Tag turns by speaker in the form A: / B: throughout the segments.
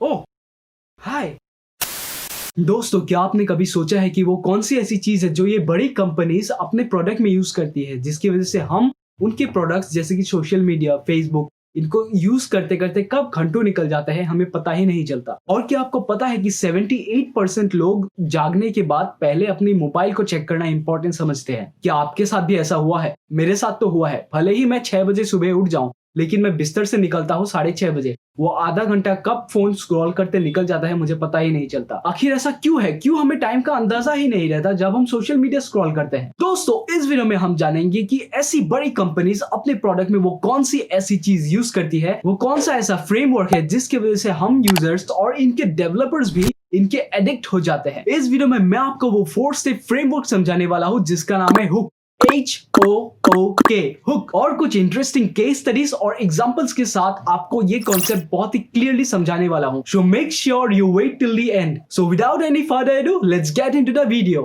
A: ओह हाय दोस्तों, क्या आपने कभी सोचा है कि वो कौन सी ऐसी चीज है जो ये बड़ी कंपनीज अपने प्रोडक्ट में यूज करती है, जिसकी वजह से हम उनके प्रोडक्ट्स जैसे कि सोशल मीडिया, फेसबुक, इनको यूज करते करते कब घंटों निकल जाता है हमें पता ही नहीं चलता। और क्या आपको पता है कि 78% लोग जागने के बाद पहले अपनी मोबाइल को चेक करना इंपॉर्टेंट समझते हैं। क्या आपके साथ भी ऐसा हुआ है? मेरे साथ तो हुआ है। भले ही मैं 6 बजे सुबह उठ जाऊं, लेकिन मैं बिस्तर से निकलता हूँ 6:30 बजे। वो आधा घंटा कब फोन स्क्रॉल करते निकल जाता है मुझे पता ही नहीं चलता। आखिर ऐसा क्यों है? क्यों हमें टाइम का अंदाजा ही नहीं रहता जब हम सोशल मीडिया स्क्रॉल करते हैं? दोस्तों, इस वीडियो में हम जानेंगे कि ऐसी बड़ी कंपनीज अपने प्रोडक्ट में वो कौन सी ऐसी चीज यूज करती है, वो कौन सा ऐसा फ्रेमवर्क है जिसकी वजह से हम यूजर्स और इनके डेवलपर्स भी इनके एडिक्ट हो जाते हैं। इस वीडियो में मैं आपको वो 4 स्टेप फ्रेमवर्क समझाने वाला हूँ जिसका नाम है हुक। HOOK, hook. और कुछ इंटरेस्टिंग केस स्टडीज और एग्जांपल्स के साथ आपको ये कॉन्सेप्ट बहुत ही क्लियरली समझाने वाला हूं। So make sure you wait till the end. So without any further ado, let's get into the video.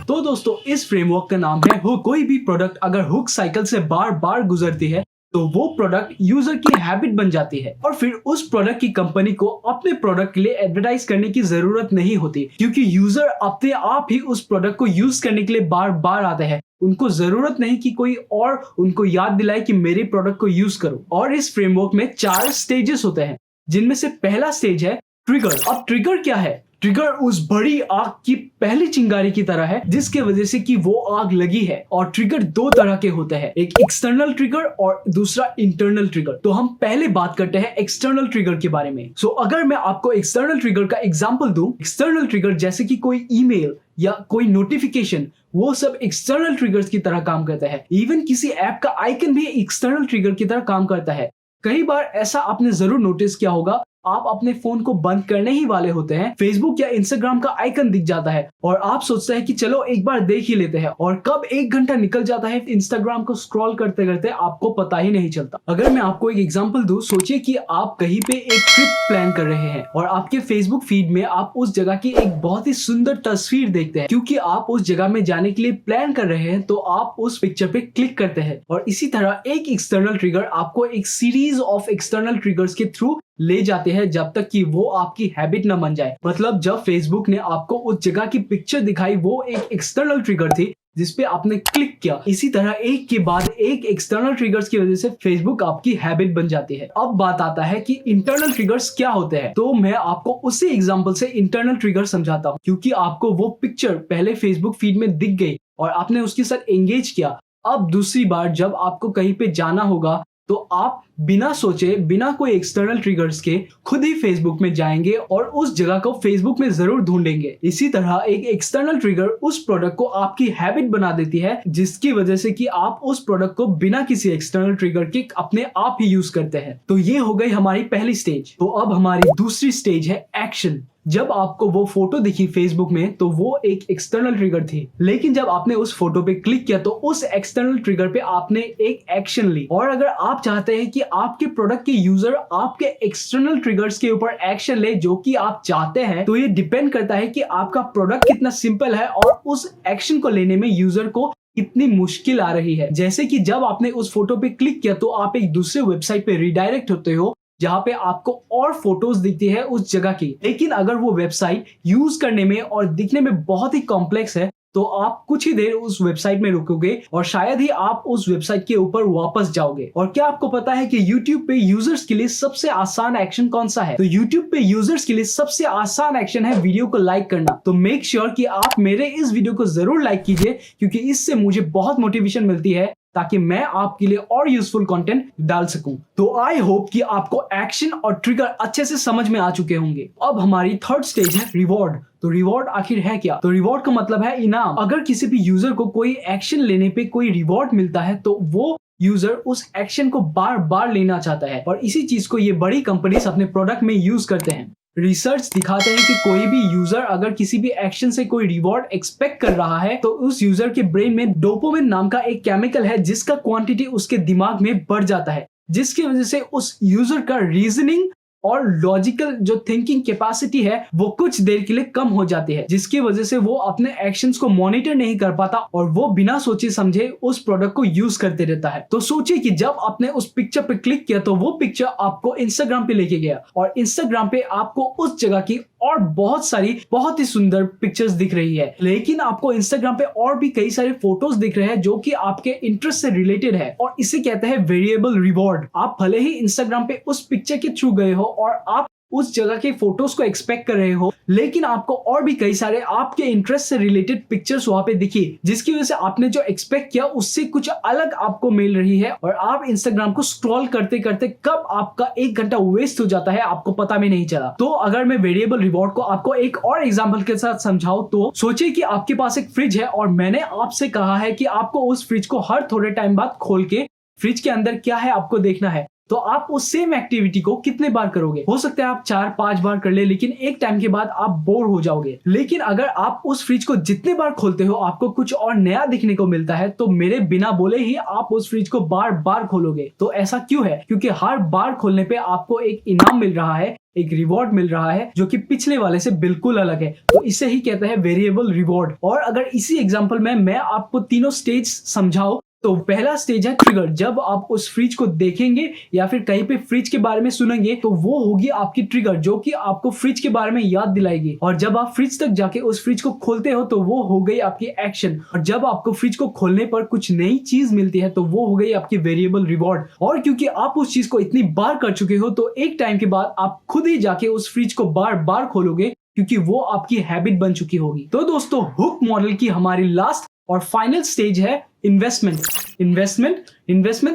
A: तो दोस्तों, इस फ्रेमवर्क का नाम है हुक। कोई भी प्रोडक्ट अगर हुक साइकिल से बार बार गुजरती है तो वो प्रोडक्ट यूजर की हैबिट बन जाती है और फिर उस प्रोडक्ट की कंपनी को अपने प्रोडक्ट के लिए एडवर्टाइज करने की जरूरत नहीं होती, क्योंकि यूजर अपने आप ही उस प्रोडक्ट को यूज करने के लिए बार बार आते हैं। उनको जरूरत नहीं कि कोई और उनको याद दिलाए कि मेरे प्रोडक्ट को यूज करो। और इस फ्रेमवर्क में 4 स्टेजेस होते हैं, जिनमें से पहला स्टेज है ट्रिगर। अब ट्रिगर क्या है? ट्रिगर उस बड़ी आग की पहली चिंगारी की तरह है जिसके वजह से कि वो आग लगी है। और ट्रिगर 2 तरह के होते हैं, एक एक्सटर्नल ट्रिगर और दूसरा इंटरनल ट्रिगर। तो हम पहले बात करते हैं एक्सटर्नल ट्रिगर के बारे में। सो अगर मैं आपको एक्सटर्नल ट्रिगर का एग्जांपल दूं, एक्सटर्नल ट्रिगर जैसे कि कोई ईमेल या कोई नोटिफिकेशन, वो सब एक्सटर्नल ट्रिगर्स की तरह काम करता है। इवन किसी ऐप का आइकन भी एक्सटर्नल ट्रिगर की तरह काम करता है। कई बार ऐसा आपने जरूर नोटिस किया होगा, आप अपने फोन को बंद करने ही वाले होते हैं, फेसबुक या इंस्टाग्राम का आइकन दिख जाता है और आप सोचते हैं कि चलो एक बार देख ही लेते हैं, और कब 1 घंटा निकल जाता है इंस्टाग्राम को स्क्रॉल करते करते आपको पता ही नहीं चलता। अगर मैं आपको एक एग्जांपल दूं, सोचिए कि आप कहीं पे एक ट्रिप प्लान कर रहे हैं और आपके फेसबुक फीड में आप उस जगह की एक बहुत ही सुंदर तस्वीर देखते हैं। क्योंकि आप उस जगह में जाने के लिए प्लान कर रहे हैं तो आप उस पिक्चर पे क्लिक करते हैं। और इसी तरह एक एक्सटर्नल ट्रिगर आपको एक सीरीज ऑफ एक्सटर्नल ट्रिगर्स के थ्रू ले जाते हैं जब तक कि वो आपकी हैबिट न बन जाए। मतलब जब फेसबुक ने आपको उस जगह की पिक्चर दिखाई, वो एक एक्सटर्नल ट्रिगर थी जिसपे आपने क्लिक किया। इसी तरह एक के बाद एक एक्सटर्नल ट्रिगर्स की वजह से फेसबुक आपकी हैबिट बन जाती है। अब बात आता है कि इंटरनल ट्रिगर्स क्या होते हैं। तो मैं आपको उसी एग्जांपल से इंटरनल ट्रिगर समझाता हूँ। क्योंकि आपको वो पिक्चर पहले फेसबुक फीड में दिख गई और आपने उसके साथ एंगेज किया, अब दूसरी बार जब आपको कहीं पे जाना होगा तो आप बिना सोचे, बिना कोई एक्सटर्नल ट्रिगर्स के खुद ही फेसबुक में जाएंगे और उस जगह को फेसबुक में जरूर ढूंढेंगे। इसी तरह एक एक्सटर्नल ट्रिगर उस प्रोडक्ट को आपकी हैबिट बना देती है, जिसकी वजह से कि आप उस प्रोडक्ट को बिना किसी एक्सटर्नल ट्रिगर के अपने आप ही यूज करते हैं। तो ये हो गई हमारी पहली स्टेज। तो अब हमारी दूसरी स्टेज है एक्शन। जब आपको वो फोटो दिखी फेसबुक में तो वो एक एक्सटर्नल ट्रिगर थी, लेकिन जब आपने उस फोटो पे क्लिक किया तो उस एक्सटर्नल ट्रिगर पे आपने एक एक्शन ली। और अगर आप चाहते हैं कि आपके प्रोडक्ट के यूजर आपके एक्सटर्नल ट्रिगर्स के ऊपर एक्शन ले जो कि आप चाहते हैं, तो ये डिपेंड करता है कि आपका प्रोडक्ट कितना सिंपल है और उस एक्शन को लेने में यूजर को कितनी मुश्किल आ रही है। जैसे कि जब आपने उस फोटो पे क्लिक किया तो आप एक दूसरे वेबसाइट पे रिडायरेक्ट होते हो जहां पे आपको और फोटोज दिखती है उस जगह की। लेकिन अगर वो वेबसाइट यूज करने में और दिखने में बहुत ही कॉम्प्लेक्स है तो आप कुछ ही देर उस वेबसाइट में रुकोगे और शायद ही आप उस वेबसाइट के ऊपर वापस जाओगे। और क्या आपको पता है कि YouTube पे यूजर्स के लिए सबसे आसान एक्शन कौन सा है? तो YouTube पे यूजर्स के लिए सबसे आसान एक्शन है वीडियो को लाइक करना। तो मेक श्योर कि आप मेरे इस वीडियो को जरूर लाइक कीजिए, क्योंकि इससे मुझे बहुत मोटिवेशन मिलती है ताकि मैं आपके लिए और यूजफुल कंटेंट डाल सकूं। तो आई होप कि आपको एक्शन और ट्रिगर अच्छे से समझ में आ चुके होंगे। अब हमारी थर्ड स्टेज है रिवॉर्ड। तो रिवॉर्ड आखिर है क्या? तो रिवॉर्ड का मतलब है इनाम। अगर किसी भी यूजर को कोई एक्शन लेने पे कोई रिवॉर्ड मिलता है तो वो यूजर उस एक्शन को बार बार लेना चाहता है, और इसी चीज को ये बड़ी कंपनीज अपने प्रोडक्ट में यूज करते हैं। रिसर्च दिखाते हैं कि कोई भी यूजर अगर किसी भी एक्शन से कोई रिवॉर्ड एक्सपेक्ट कर रहा है तो उस यूजर के ब्रेन में डोपामिन नाम का एक केमिकल है जिसका क्वांटिटी उसके दिमाग में बढ़ जाता है, जिसकी वजह से उस यूजर का रीजनिंग और लॉजिकल जो थिंकिंग कैपेसिटी है वो कुछ देर के लिए कम हो जाती है, जिसकी वजह से वो अपने एक्शंस को मॉनिटर नहीं कर पाता और वो बिना सोचे समझे उस प्रोडक्ट को यूज करते रहता है। तो सोचिए कि जब आपने उस पिक्चर पे क्लिक किया तो वो पिक्चर आपको इंस्टाग्राम पे लेके गया और इंस्टाग्राम पे आपको उस जगह की और बहुत सारी बहुत ही सुंदर पिक्चर्स दिख रही है, लेकिन आपको इंस्टाग्राम पे और भी कई सारे फोटोज दिख रहे हैं जो कि आपके इंटरेस्ट से रिलेटेड है और इसे कहते हैं वेरिएबल रिवॉर्ड। आप भले ही इंस्टाग्राम पे उस पिक्चर के थ्रू गए हो और आप उस जगह के फोटोज को एक्सपेक्ट कर रहे हो, लेकिन आपको और भी कई सारे आपके इंटरेस्ट से रिलेटेड पिक्चर्स वहां पे दिखी, जिसकी वजह से आपने जो एक्सपेक्ट किया उससे कुछ अलग आपको मिल रही है और आप इंस्टाग्राम को स्क्रॉल करते करते कब आपका 1 घंटा वेस्ट हो जाता है आपको पता भी नहीं चला। तो अगर मैं वेरिएबल रिवॉर्ड को आपको एक और एग्जाम्पल के साथ समझाऊं तो सोचिए कि आपके पास एक फ्रिज है और मैंने आपसे कहा है कि आपको उस फ्रिज को हर थोड़े टाइम बाद खोल के फ्रिज के अंदर क्या है आपको देखना है। तो आप उस सेम एक्टिविटी को कितने बार करोगे? हो सकता है आप 4-5 बार कर ले, लेकिन एक टाइम के बाद आप बोर हो जाओगे। लेकिन अगर आप उस फ्रिज को जितने बार खोलते हो आपको कुछ और नया दिखने को मिलता है, तो मेरे बिना बोले ही आप उस फ्रिज को बार बार खोलोगे। तो ऐसा क्यों है? क्योंकि हर बार खोलने पे आपको एक इनाम मिल रहा है, एक रिवॉर्ड मिल रहा है जो कि पिछले वाले से बिल्कुल अलग है। तो इसे ही कहते हैं वेरिएबल रिवॉर्ड। और अगर इसी एग्जांपल में मैं आपको तीनों स्टेज समझाऊं तो पहला स्टेज है ट्रिगर। जब आप उस फ्रिज को देखेंगे या फिर कहीं पे फ्रिज के बारे में सुनेंगे तो वो होगी आपकी ट्रिगर, जो कि आपको फ्रिज के बारे में याद दिलाएगी। और जब आप फ्रिज तक जाके उस फ्रिज को खोलते हो तो वो हो गई आपकी एक्शन। और जब आपको फ्रिज को खोलने पर कुछ नई चीज मिलती है तो वो हो गई आपकी वेरिएबल रिवॉर्ड। और क्योंकि आप उस चीज को इतनी बार कर चुके हो तो एक टाइम के बाद आप खुद ही जाके उस फ्रिज को बार बार खोलोगे, क्योंकि वो आपकी हैबिट बन चुकी होगी। तो दोस्तों, हुक मॉडल की हमारी लास्ट और फाइनल स्टेज है इन्वेस्टमेंट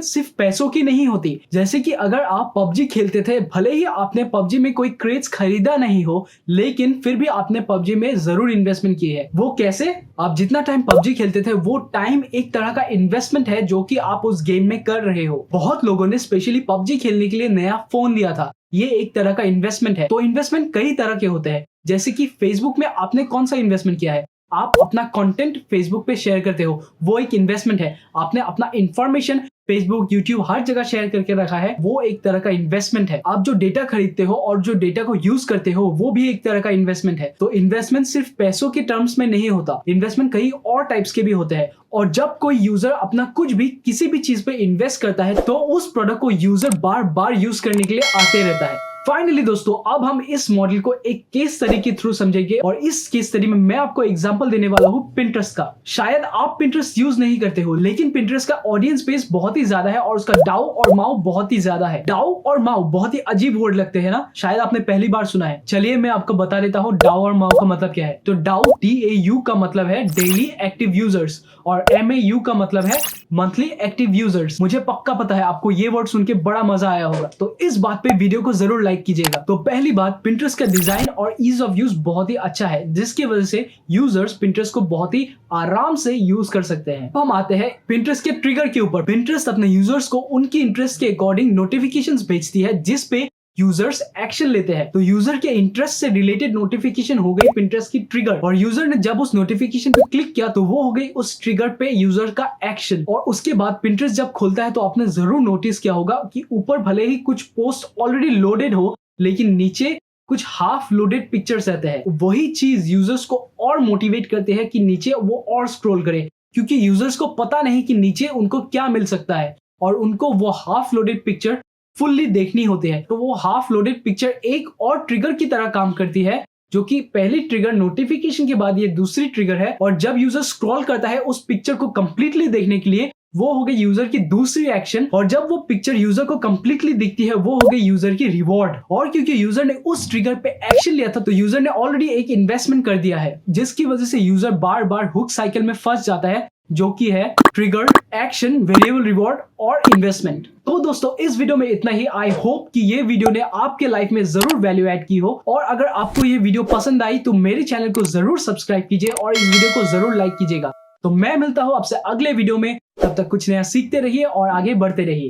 A: सिर्फ पैसों की नहीं होती। जैसे कि अगर आप पबजी खेलते थे, भले ही आपने पबजी में कोई क्रेज खरीदा नहीं हो, लेकिन फिर भी आपने पबजी में जरूर इन्वेस्टमेंट की है। वो कैसे? आप जितना टाइम पबजी खेलते थे वो टाइम एक तरह का इन्वेस्टमेंट है जो कि आप उस गेम में कर रहे हो। बहुत लोगों ने स्पेशली पबजी खेलने के लिए नया फोन लिया था, ये एक तरह का इन्वेस्टमेंट है। तो इन्वेस्टमेंट कई तरह के होते हैं, जैसे कि फेसबुक में आपने कौन सा इन्वेस्टमेंट किया है? आप अपना कंटेंट फेसबुक पे शेयर करते हो, वो एक इन्वेस्टमेंट है। आपने अपना इंफॉर्मेशन फेसबुक, यूट्यूब हर जगह शेयर करके रखा है, वो एक तरह का इन्वेस्टमेंट है। आप जो डेटा खरीदते हो और जो डेटा को यूज करते हो वो भी एक तरह का इन्वेस्टमेंट है। तो इन्वेस्टमेंट सिर्फ पैसों के टर्म्स में नहीं होता, इन्वेस्टमेंट कई और टाइप्स के भी होते हैं। और जब कोई यूजर अपना कुछ भी किसी भी चीज पे इन्वेस्ट करता है तो उस प्रोडक्ट को यूजर बार बार यूज करने के लिए आते रहता है। फाइनली दोस्तों, अब हम इस मॉडल को एक केस स्टडी के थ्रू समझेंगे और इस केस स्टडी में मैं आपको एग्जांपल देने वाला हूं पिंटरेस्ट का। शायद आप पिंटरेस्ट यूज नहीं करते हो, लेकिन पिंटरेस्ट का ऑडियंस बेस बहुत ही ज्यादा है और उसका डाउ और माउ बहुत ही ज्यादा है। डाउ और माउ बहुत ही अजीब वर्ड लगते हैं ना, शायद आपने पहली बार सुना है। चलिए मैं आपको बता देता हूँ डाउ और माउ का मतलब क्या है। तो डाउ DAU का मतलब है डेली एक्टिव यूजर्स और MAU का मतलब है मंथली एक्टिव यूजर्स। मुझे पक्का पता है आपको ये वर्ड सुन के बड़ा मजा आया होगा, तो इस बात पे वीडियो को जरूर लाइक कीजिएगा। तो पहली बात, पिंटरेस्ट का डिजाइन और ईज ऑफ यूज बहुत ही अच्छा है, जिसकी वजह से यूजर्स पिंटरेस्ट को बहुत ही आराम से यूज कर सकते हैं। हम आते हैं पिंटरेस्ट के ट्रिगर के ऊपर। पिंटरेस्ट अपने यूजर्स को उनकी इंटरेस्ट के अकॉर्डिंग नोटिफिकेशंस भेजती है, जिस पे यूजर्स एक्शन लेते हैं। तो यूजर के इंटरेस्ट से रिलेटेड नोटिफिकेशन हो गई पिंटरेस्ट की ट्रिगर, और यूजर ने जब उस नोटिफिकेशन पे क्लिक किया तो वो हो गई उस ट्रिगर पे यूजर का एक्शन। और उसके बाद पिंटरेस्ट जब खुलता है तो आपने जरूर नोटिस किया होगा कि ऊपर भले ही कुछ पोस्ट ऑलरेडी लोडेड हो, लेकिन नीचे कुछ हाफ लोडेड पिक्चर्स रहते हैं। वही चीज यूजर्स को और मोटिवेट करते हैं कि नीचे वो और स्क्रॉल करें, क्योंकि यूजर्स को पता नहीं कि नीचे उनको क्या मिल सकता है और उनको वो हाफ लोडेड पिक्चर फुल्ली देखनी होती है। तो वो हाफ लोडेड पिक्चर एक और ट्रिगर की तरह काम करती है, जो कि पहली ट्रिगर नोटिफिकेशन के बाद ये दूसरी ट्रिगर है। और जब यूजर स्क्रॉल करता है उस पिक्चर को कंप्लीटली देखने के लिए, वो हो गई यूजर की दूसरी एक्शन। और जब वो पिक्चर यूजर को कंप्लीटली दिखती है वो हो गई यूजर की रिवॉर्ड। और क्योंकि यूजर ने उस ट्रिगर पे एक्शन लिया था तो यूजर ने ऑलरेडी एक इन्वेस्टमेंट कर दिया है, जिसकी वजह से यूजर बार बार हुक साइकिल में फंस जाता है, जो कि है ट्रिगर, एक्शन, वेरिएबल रिवॉर्ड और इन्वेस्टमेंट। तो दोस्तों, इस वीडियो में इतना ही। आई होप कि ये वीडियो ने आपके लाइफ में जरूर वैल्यू ऐड की हो, और अगर आपको ये वीडियो पसंद आई तो मेरे चैनल को जरूर सब्सक्राइब कीजिए और इस वीडियो को जरूर लाइक कीजिएगा। तो मैं मिलता हूं आपसे अगले वीडियो में, तब तक कुछ नया सीखते रहिए और आगे बढ़ते रहिए।